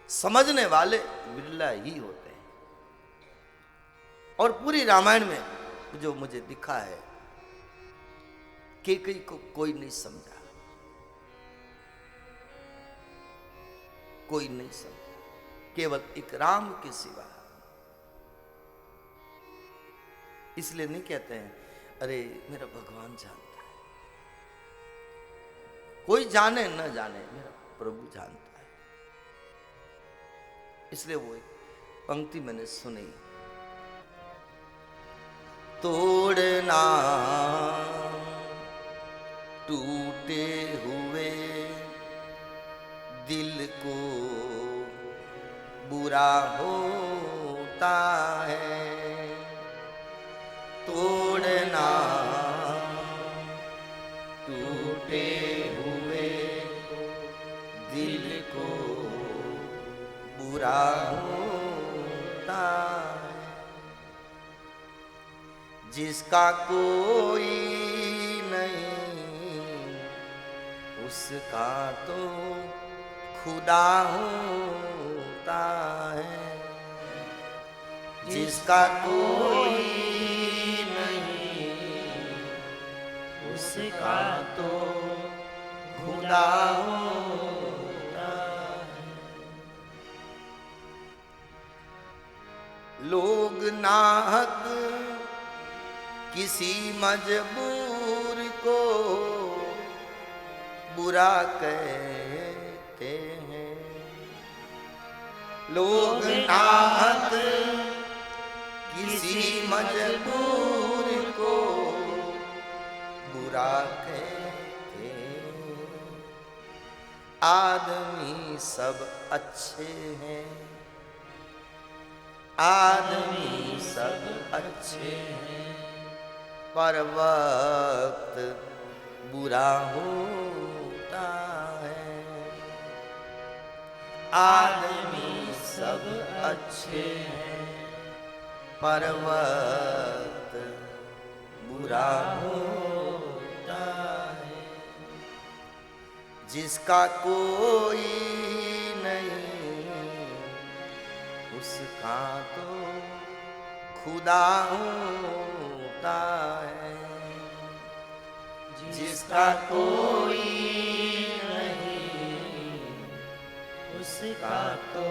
समझने वाले बिरला ही होते हैं। और पूरी रामायण में जो मुझे दिखा है, केकई को कोई नहीं समझा, कोई नहीं समझा, केवल एक राम के सिवा। इसलिए नहीं कहते हैं अरे मेरा भगवान जानता है, कोई जाने न जाने मेरा प्रभु जानता है। इसलिए वो एक पंक्ति मैंने सुनी, तोड़ना टूटे हुए दिल को बुरा होता है, तोड़ना टूटे हुए दिल को बुरा होता है। जिसका कोई नहीं उसका तो खुदा होता है, जिसका कोई नहीं उसका तो खुदा होता है। लोग नाहक किसी मजबूर को बुरा कहते हैं, लोग नाहक किसी मजबूर को बुरा कहते हैं। आदमी सब अच्छे हैं, आदमी सब अच्छे हैं, पर वक्त बुरा होता है। आदमी सब अच्छे हैं, पर वक्त बुरा होता है। जिसका कोई नहीं उसका तो खुदा होता है, जिसका कोई नहीं उसका तो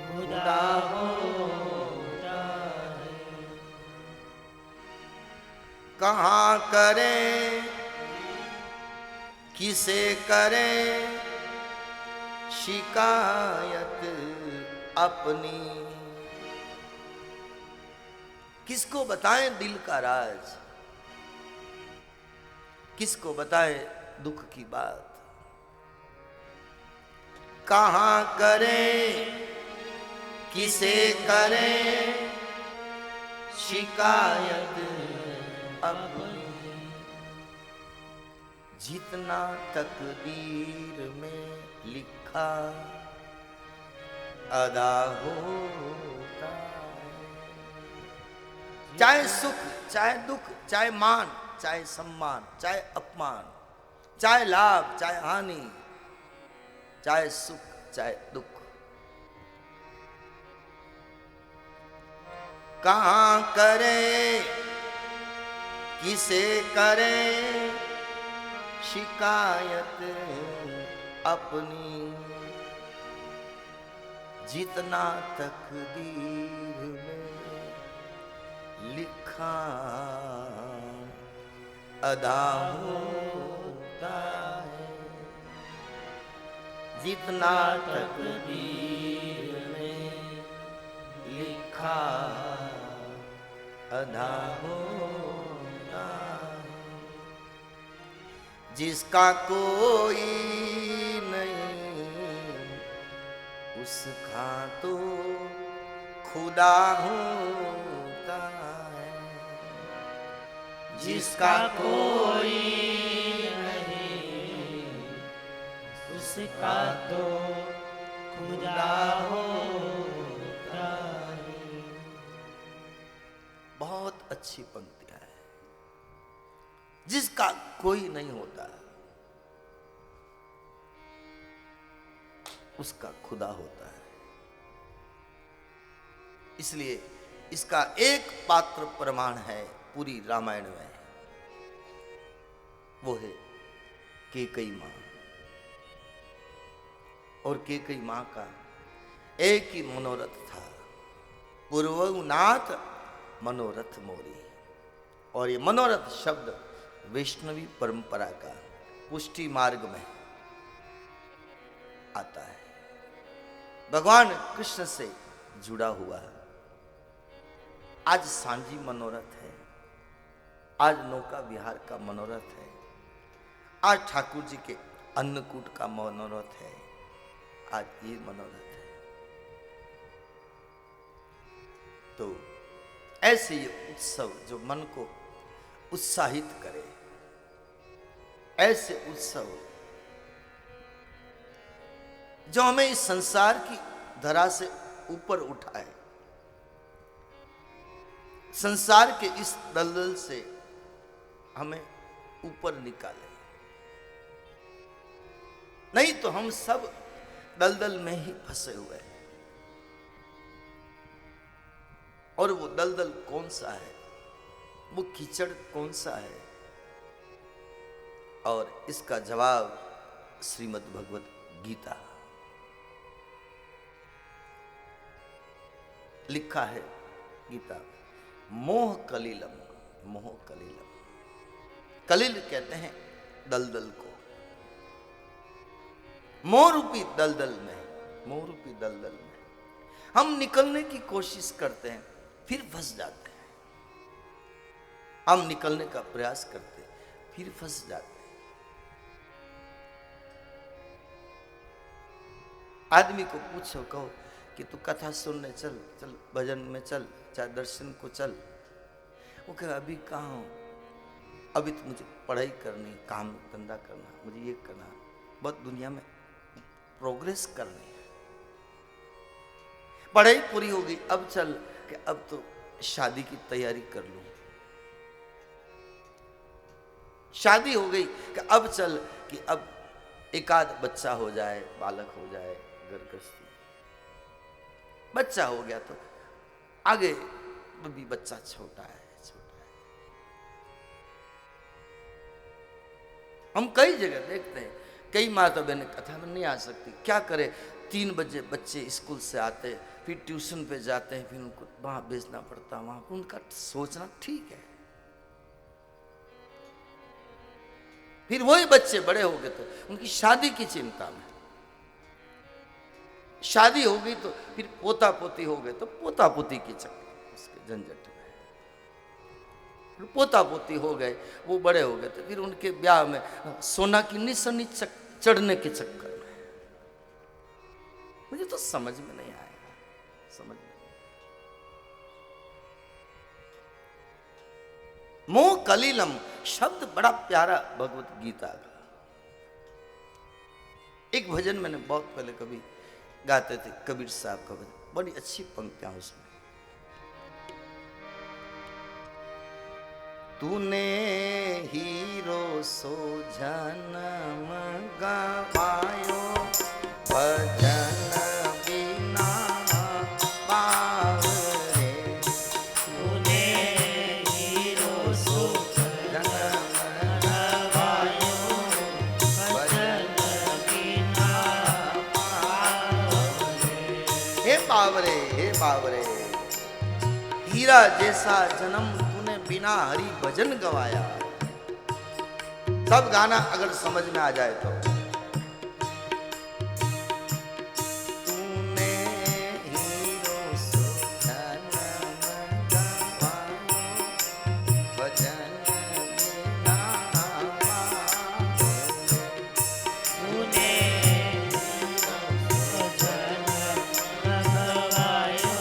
खुदा होता है। कहाँ करें किसे करें शिकायत अपनी, किसको बताएं दिल का राज, किसको बताएं दुख की बात। कहाँ करें किसे करें शिकायत अपनी, जितना तकदीर में लिखा अदा होता है। चाहे सुख चाहे दुख, चाहे मान चाहे सम्मान, चाहे अपमान, चाहे लाभ चाहे हानि, चाहे सुख चाहे दुख, कहाँ करें किसे करें शिकायत अपनी, जितना तकदीर में लिखा अदा होता है, जितना तकदीर में लिखा अदा होता है। जिसका कोई नहीं उसका तो खुदा होता है, जिसका कोई नहीं उसका तो खुदा होता है। बहुत अच्छी पंक्तियां हैं। जिसका कोई नहीं होता, उसका खुदा होता है। इसलिए इसका एक पात्र प्रमाण है पूरी रामायण में, वो है कैकेयी मां। और कैकेयी मां का एक ही मनोरथ था, पूर्वनाथ मनोरथ मोरी। और ये मनोरथ शब्द वैष्णवी परंपरा का पुष्टि मार्ग में आता है, भगवान कृष्ण से जुड़ा हुआ। आज सांझी मनोरथ है, आज नौका विहार का मनोरथ है, आज ठाकुर जी के अन्नकूट का मनोरथ है, आज ये मनोरथ है। तो ऐसे ये उत्सव जो मन को उत्साहित करे, ऐसे उत्सव जो हमें इस संसार की धरा से ऊपर उठाए, संसार के इस दलदल से हमें ऊपर निकाले। नहीं तो हम सब दलदल में ही फंसे हुए हैं। और वो दलदल कौन सा है, वो कीचड़ कौन सा है? और इसका जवाब श्रीमद् भगवत गीता। लिखा है गीता, मोह कलिलम, मोह कलिलम। कलिल कहते हैं दलदल को। मोह रूपी दलदल में, मोह रूपी दलदल में हम निकलने की कोशिश करते हैं, फिर फंस जाते हैं। हम निकलने का प्रयास करते हैं, फिर फंस जाते हैं। आदमी को पूछो, कहो कि तू कथा सुनने चल, चल भजन में चल, चाहे दर्शन को चल, वो कहे अभी कहाँ हूं, अभी तो मुझे पढ़ाई करनी, काम धंधा करना, मुझे ये करना, बहुत दुनिया में प्रोग्रेस करनी है। पढ़ाई पूरी हो गई, अब चल कि अब तो शादी की तैयारी कर लूं। शादी हो गई कि अब चल कि अब एक आध बच्चा हो जाए, बालक हो जाए, घर गृहस्थी। बच्चा हो गया तो आगे भी बच्चा छोटा है, छोटा है। हम कई जगह देखते हैं, कई माता बहनें कथा में नहीं आ सकती, क्या करे? 3 बजे बच्चे स्कूल से आते, फिर ट्यूशन पे जाते हैं, फिर उनको वहां भेजना पड़ता, वहां उनका सोचना ठीक है। फिर वही बच्चे बड़े हो गए तो उनकी शादी की चिंता में, शादी हो गई तो फिर पोता पोती हो गए तो पोता पोती की चक्कर, उसके झंझट में। फिर पोता पोती हो गए, वो बड़े हो गए तो फिर उनके ब्याह में सोना की निशानी चढ़ने के चक्कर में। मुझे तो समझ में नहीं आया, समझ में नहीं। मोह कलिलम शब्द बड़ा प्यारा भगवत गीता का। एक भजन मैंने बहुत पहले कभी गाते थे, कबीर साहब का भजन, बड़ी अच्छी पंक्तियां उसमें। तूने हीरो सो जन्म गवायो, भजन बिना पावरे। तूने हीरो सो जन्म गवायो, भजन बिना पावरे। हे पावरे, हे पावरे, हीरा जैसा जन्म बिना हरि भजन गवाया। सब गाना अगर समझ में आ जाए तो, तूने हीरो सो जन्म गवायो, भजन बिना पावरे। तूने हीरो सो जन्म गवायो,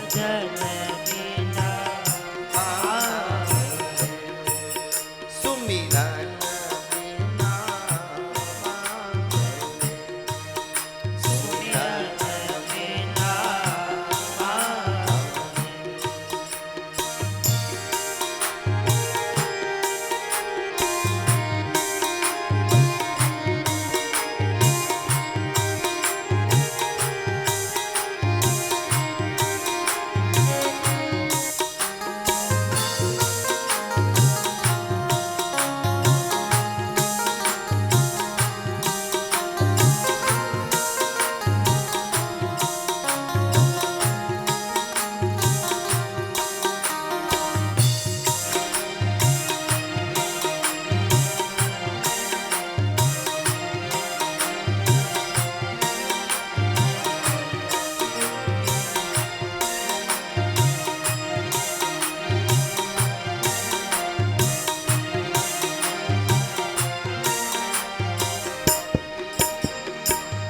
भजन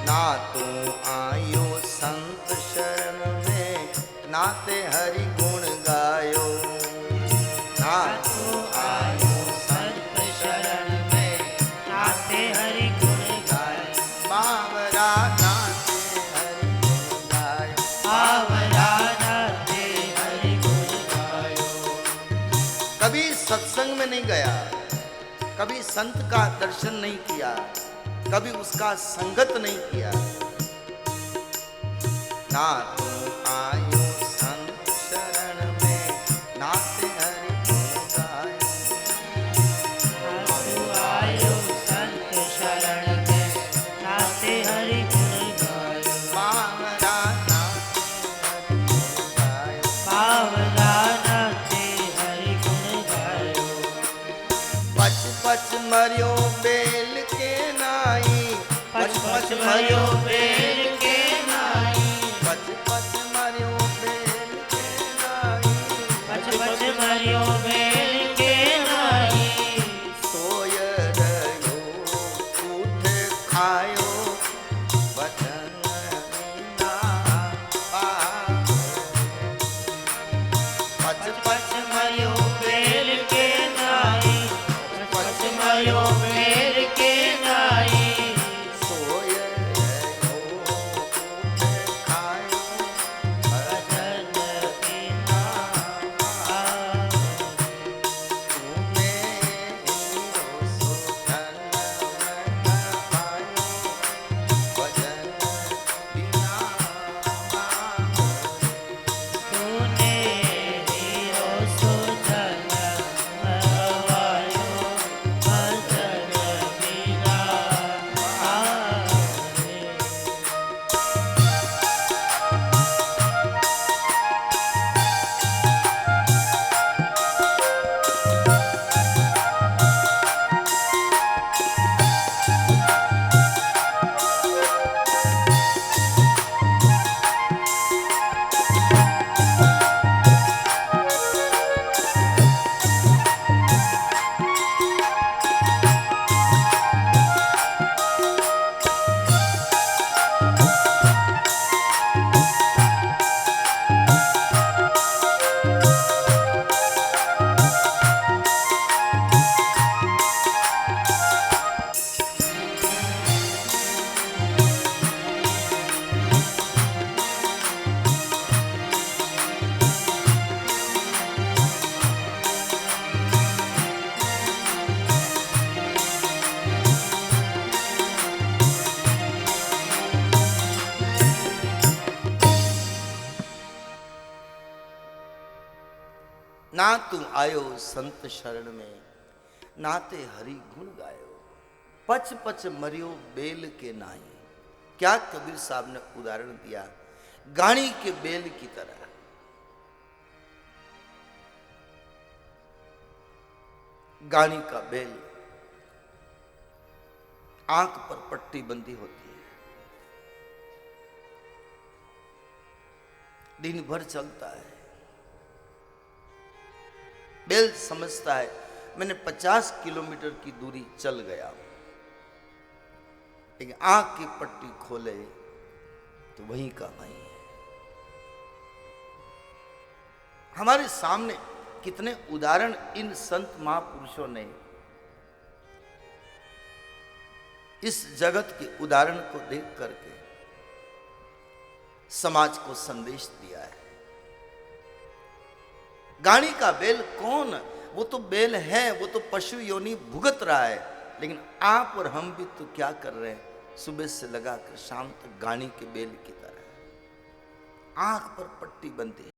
ना तू आयो संत शरण में, नाते हरि गुण गायो। ना तू आयो संत शरण में, नाते हरि गुण गायो। बावरा नाते हरि गुण गायो। बावरा नाते हरि गुण गायो। कभी सत्संग में नहीं गया, कभी संत का दर्शन नहीं किया, कभी उसका संगत नहीं किया। ना तू आयो संत शरण में, नाते हरि गुण गायो। ना तू आयो संत शरण में, नाते हरि गुण गायो। बावरा नाते हरि गुण गायो। बावरा नाते हरि गुण गायो। पच पच मरियो बेल के नाई, पच पच मरियो बेल के नाई। पच पच मरियो बेल के नाई। पच पच मरियो बेल के नाई। सोय रहो उठ खायो, वचन बिना पावै। पच पच मरियो बेल के नाई। पच मरियो बेल के नाई। सोय रहो उठ खायो, भजन बिना पावै। तूने हीरो सो धन मन पायो, वचन बिना पावै। तूने हीरो सुधन मरवायो, भजन बिना पावै। ना तू आयो संत शरण में, नाते हरि गुण गायो। पच पच मरियो बेल के नाई। क्या कबीर साहब ने उदाहरण दिया, गाड़ी के बेल की तरह। गाड़ी का बेल आंख पर पट्टी बंदी होती है, दिन भर चलता है। बेल समझता है मैंने 50 किलोमीटर की दूरी चल गया, लेकिन आंख की पट्टी खोले तो वहीं का वहीं है। हमारे सामने कितने उदाहरण इन संत महापुरुषों ने इस जगत के उदाहरण को देख करके समाज को संदेश दिया है। गाड़ी का बेल कौन? वो तो बेल है, वो तो पशु योनि भुगत रहा है, लेकिन आप और हम भी तो क्या कर रहे हैं? सुबह से लगाकर शाम तक गाड़ी के बेल की तरह आंख पर पट्टी बंधी।